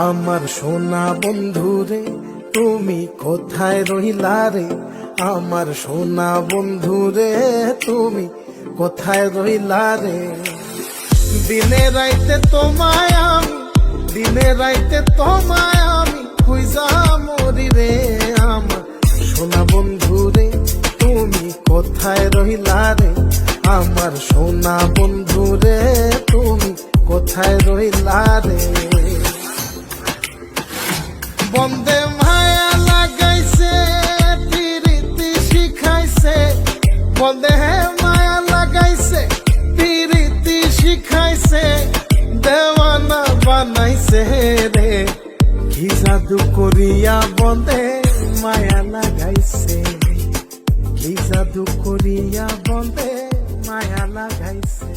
আমার সোনা বন্ধু রে তুমি কোথায় রইলা রে, আমার সোনা বন্ধু রে তুমি কোথায় রইলা রে। দিনে রাইতে তোমায় আমি, দিনে রাইতে তোমায় আমি খুঁজা মরি রে। আমার সোনা বন্ধু রে তুমি কোথায় রইলা রে, আমার সোনা বন্ধু রে তুমি কোথায় রইলা রে। বন্দে মায়া লাগাইছে প্রীতি শিখাইছে, বন্দে মায়া লাগাইছে প্রীতি শিখাইছে, দেওয়ানা বানাইছে রে। কি জাদু করিয়া বন্দে মায়া লাগাইছে, কি জাদু করিয়া বন্দে মায়া লাগাইছে।